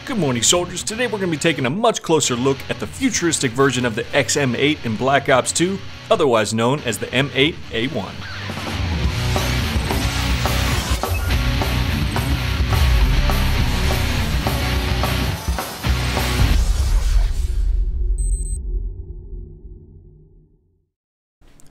Good morning, soldiers. Today we're going to be taking a much closer look at the futuristic version of the XM8 in Black Ops 2, otherwise known as the M8A1.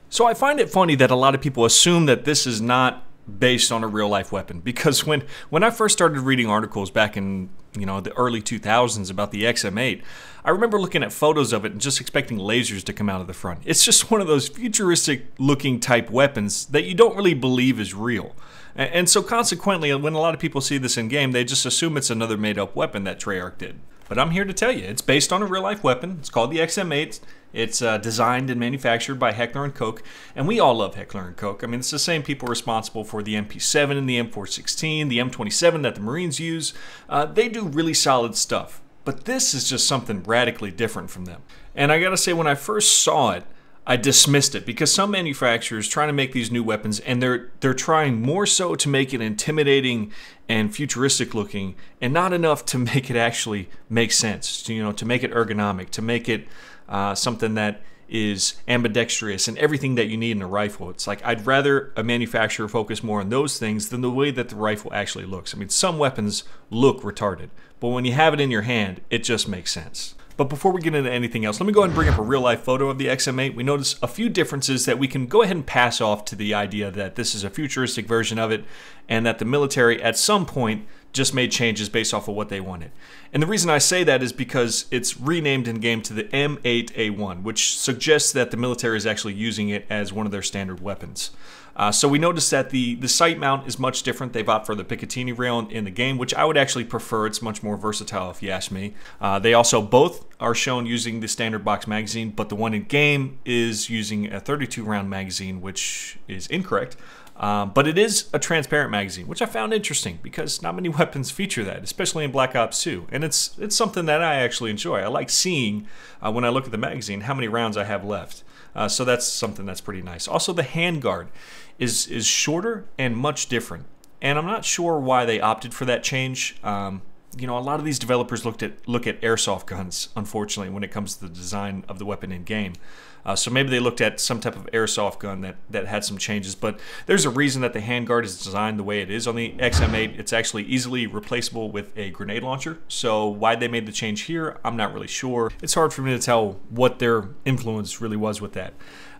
So I find it funny that a lot of people assume that this is not based on a real-life weapon, because when I first started reading articles back in the early 2000s about the XM8, I remember looking at photos of it and just expecting lasers to come out of the front. It's just one of those futuristic looking type weapons that you don't really believe is real. And so consequently, when a lot of people see this in game, they just assume it's another made-up weapon that Treyarch did. But I'm here to tell you, it's based on a real-life weapon. It's called the XM8. It's designed and manufactured by Heckler & Koch, and we all love Heckler & Koch. I mean, it's the same people responsible for the MP7 and the M416, the M27 that the Marines use. They do really solid stuff, but this is just something radically different from them. And I gotta say, when I first saw it, I dismissed it, because some manufacturers trying to make these new weapons, and they're trying more so to make it intimidating and futuristic looking, and not enough to make it actually make sense, to make it ergonomic, to make it something that is ambidextrous and everything that you need in a rifle. It's like, I'd rather a manufacturer focus more on those things than the way that the rifle actually looks. I mean, some weapons look retarded, but when you have it in your hand, it just makes sense. But before we get into anything else, let me go ahead and bring up a real-life photo of the XM8. We notice a few differences that we can go ahead and pass off to the idea that this is a futuristic version of it, and that the military at some point just made changes based off of what they wanted. And the reason I say that is because it's renamed in-game to the M8A1, which suggests that the military is actually using it as one of their standard weapons. So we notice that the sight mount is much different. They've opted for the Picatinny rail in the game, which I would actually prefer. It's much more versatile if you ask me. They also both are shown using the standard box magazine, but the one in game is using a 32 round magazine, which is incorrect. But it is a transparent magazine, which I found interesting because not many weapons feature that, especially in Black Ops 2. And it's something that I actually enjoy. I like seeing, when I look at the magazine, how many rounds I have left. So that's something that's pretty nice. Also, the handguard is shorter and much different. And I'm not sure why they opted for that change. A lot of these developers look at airsoft guns, unfortunately, when it comes to the design of the weapon in game. So maybe they looked at some type of airsoft gun that had some changes, but there's a reason that the handguard is designed the way it is on the XM8. It's actually easily replaceable with a grenade launcher. So why they made the change here, I'm not really sure. It's hard for me to tell what their influence really was with that.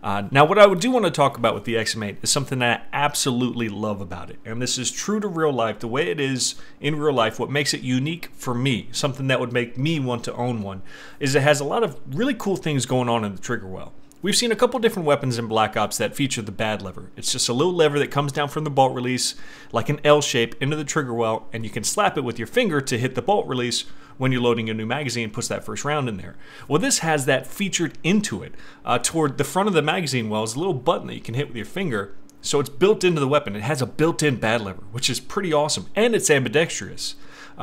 Now, what I do want to talk about with the XM8 is something that I absolutely love about it. And this is true to real life, the way it is in real life. What makes it unique for me, something that would make me want to own one, is it has a lot of really cool things going on in the trigger well. We've seen a couple different weapons in Black Ops that feature the bad lever. It's just a little lever that comes down from the bolt release, like an L shape, into the trigger well, and you can slap it with your finger to hit the bolt release when you're loading a new magazine, puts that first round in there. Well, this has that featured into it. Toward the front of the magazine well is a little button that you can hit with your finger, so it's built into the weapon. It has a built-in bad lever, which is pretty awesome, and it's ambidextrous.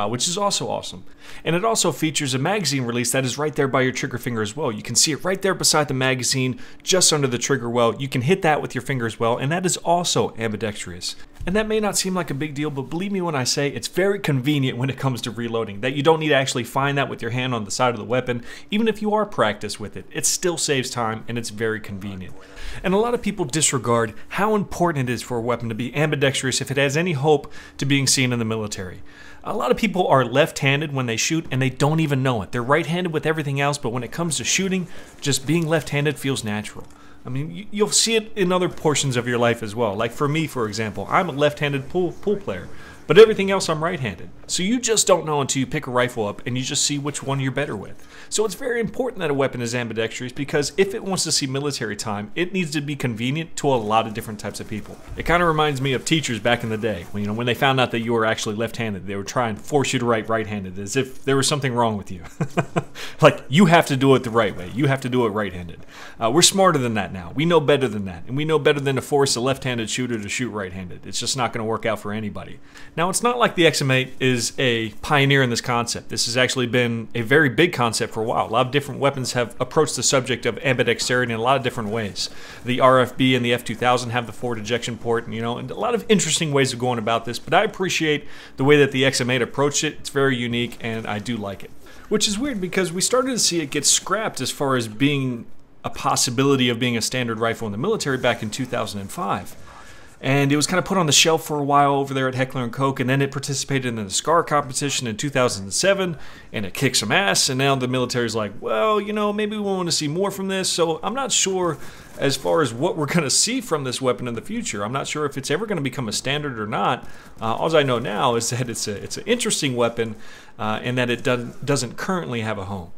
Which is also awesome. And it also features a magazine release that is right there by your trigger finger as well. You can see it right there beside the magazine, just under the trigger well. You can hit that with your finger as well, and that is also ambidextrous. And that may not seem like a big deal, but believe me when I say it's very convenient when it comes to reloading, that you don't need to actually find that with your hand on the side of the weapon. Even if you are practiced with it, it still saves time, and it's very convenient. And a lot of people disregard how important it is for a weapon to be ambidextrous if it has any hope to being seen in the military. A lot of people are left-handed when they shoot, and they don't even know it. They're right-handed with everything else, but when it comes to shooting, just being left-handed feels natural. I mean, you'll see it in other portions of your life as well. Like for me, for example, I'm a left-handed pool player, but everything else I'm right-handed. So you just don't know until you pick a rifle up and you just see which one you're better with. So it's very important that a weapon is ambidextrous, because if it wants to see military time, it needs to be convenient to a lot of different types of people. It kind of reminds me of teachers back in the day. When they found out that you were actually left-handed, they would try and force you to write right-handed as if there was something wrong with you. Like, you have to do it the right way. You have to do it right-handed. We're smarter than that now. We know better than that. And we know better than to force a left-handed shooter to shoot right-handed. It's just not going to work out for anybody. Now, it's not like the XM8 is a pioneer in this concept. This has actually been a very big concept for a while. A lot of different weapons have approached the subject of ambidexterity in a lot of different ways. The RFB and the F2000 have the forward ejection port, and a lot of interesting ways of going about this, but I appreciate the way that the XM8 approached it. It's very unique, and I do like it. Which is weird because we started to see it get scrapped as far as being a possibility of being a standard rifle in the military back in 2005. And it was kind of put on the shelf for a while over there at Heckler & Koch, and then it participated in the SCAR competition in 2007, and it kicked some ass, and now the military's like, well, maybe we want to see more from this. So I'm not sure as far as what we're going to see from this weapon in the future. I'm not sure if it's ever going to become a standard or not. All I know now is that it's an interesting weapon, and that it doesn't currently have a home.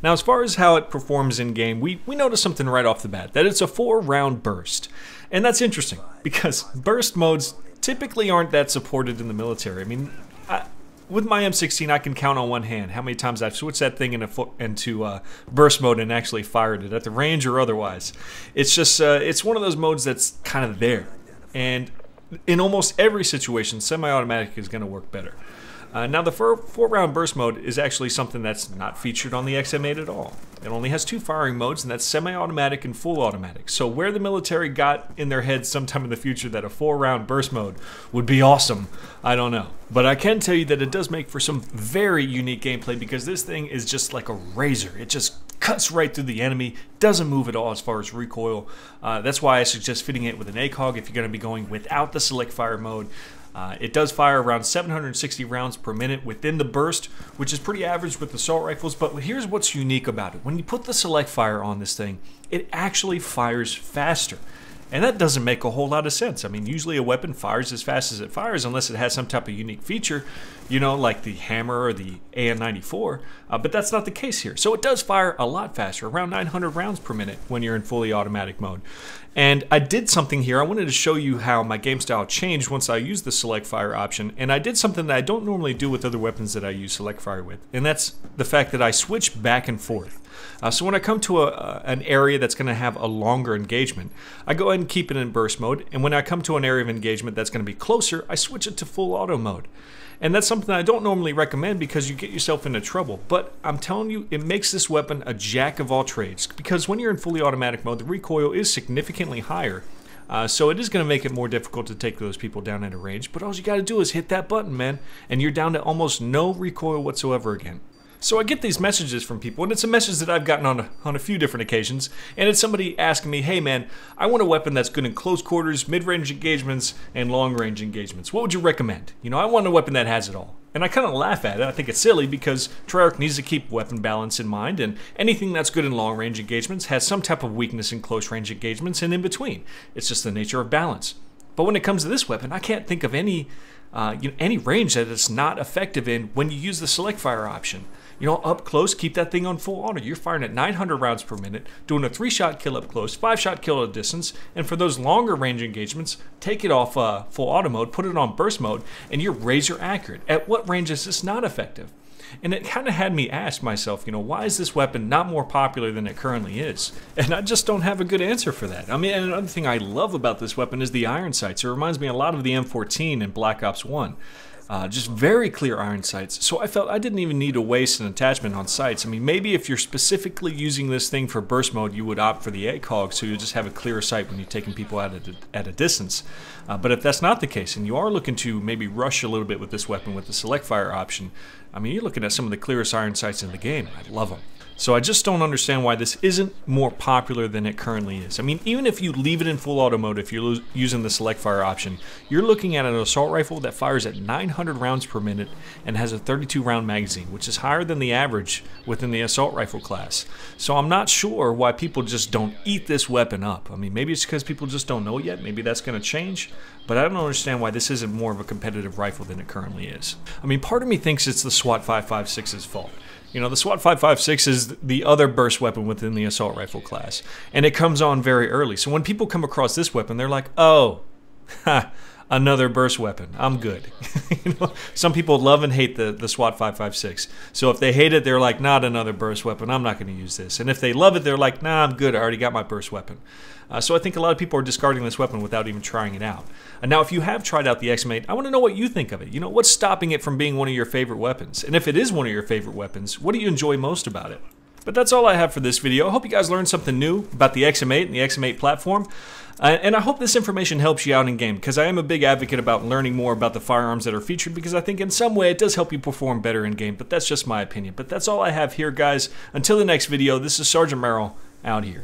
Now, as far as how it performs in-game, we notice something right off the bat, that it's a 4-round burst. And that's interesting, because burst modes typically aren't that supported in the military. I mean, with my M16, I can count on one hand how many times I've switched that thing into burst mode and actually fired it, at the range or otherwise. It's just, it's one of those modes that's kind of there. And in almost every situation, semi-automatic is going to work better. Now, the 4-round burst mode is actually something that's not featured on the XM8 at all. It only has 2 firing modes, and that's semi-automatic and full automatic. So where the military got in their heads sometime in the future that a 4-round burst mode would be awesome, I don't know. But I can tell you that it does make for some very unique gameplay, because this thing is just like a razor. It just cuts right through the enemy, doesn't move at all as far as recoil. That's why I suggest fitting it with an ACOG if you're going to be going without the select fire mode. It does fire around 760 rounds per minute within the burst, which is pretty average with assault rifles, but here's what's unique about it. When you put the select fire on this thing, it actually fires faster. And that doesn't make a whole lot of sense. I mean, usually a weapon fires as fast as it fires unless it has some type of unique feature, like the hammer or the AN-94, but that's not the case here. So it does fire a lot faster, around 900 rounds per minute when you're in fully automatic mode. And I did something here. I wanted to show you how my game style changed once I used the select fire option, and I did something that I don't normally do with other weapons that I use select fire with, and that's the fact that I switch back and forth. So when I come to an area that's going to have a longer engagement, I go ahead and keep it in burst mode, and when I come to an area of engagement that's going to be closer, I switch it to full auto mode. And that's something I don't normally recommend because you get yourself into trouble, but I'm telling you, it makes this weapon a jack of all trades, because when you're in fully automatic mode, the recoil is significantly higher. So it is going to make it more difficult to take those people down at a range, but all you got to do is hit that button, man, and you're down to almost no recoil whatsoever again. So I get these messages from people, and it's a message that I've gotten on a few different occasions, and it's somebody asking me, hey man, I want a weapon that's good in close quarters, mid-range engagements, and long-range engagements. What would you recommend? I want a weapon that has it all. And I kind of laugh at it. I think it's silly because Treyarch needs to keep weapon balance in mind, and anything that's good in long-range engagements has some type of weakness in close-range engagements and in between. It's just the nature of balance. But when it comes to this weapon, I can't think of any range that it's not effective in when you use the select fire option. Up close, keep that thing on full auto. You're firing at 900 rounds per minute, doing a 3-shot kill up close, 5-shot kill at a distance, and for those longer range engagements, take it off full auto mode, put it on burst mode, and you're razor accurate. At what range is this not effective? And it kind of had me ask myself, why is this weapon not more popular than it currently is? And I just don't have a good answer for that. I mean, and another thing I love about this weapon is the iron sights. It reminds me a lot of the M14 in Black Ops 1. Just very clear iron sights. So I felt I didn't even need to waste an attachment on sights. I mean, maybe if you're specifically using this thing for burst mode, you would opt for the ACOG, so you just have a clearer sight when you're taking people out at a distance. But if that's not the case, and you are looking to maybe rush a little bit with this weapon with the select fire option, I mean, you're looking at some of the clearest iron sights in the game. I love them. So I just don't understand why this isn't more popular than it currently is. I mean, even if you leave it in full auto mode, if you're using the select fire option, you're looking at an assault rifle that fires at 900 rounds per minute and has a 32 round magazine, which is higher than the average within the assault rifle class. So I'm not sure why people just don't eat this weapon up. I mean, maybe it's because people just don't know yet. Maybe that's going to change. But I don't understand why this isn't more of a competitive rifle than it currently is. I mean, part of me thinks it's the SWAT 5.56's fault. The SWAT 5.56 is the other burst weapon within the assault rifle class, and it comes on very early. So when people come across this weapon, they're like, oh, another burst weapon. I'm good. You know, some people love and hate the SWAT 5.56. So if they hate it, they're like, not another burst weapon. I'm not going to use this. And if they love it, they're like, nah, I'm good. I already got my burst weapon. So I think a lot of people are discarding this weapon without even trying it out. And now, if you have tried out the M8, I want to know what you think of it. You know, what's stopping it from being one of your favorite weapons? And if it is one of your favorite weapons, what do you enjoy most about it? But that's all I have for this video. I hope you guys learned something new about the M8 and the M8 platform. And I hope this information helps you out in game, because I am a big advocate about learning more about the firearms that are featured, because I think in some way it does help you perform better in game. But that's just my opinion. But that's all I have here, guys. Until the next video, this is Sergeant Merrill, out here.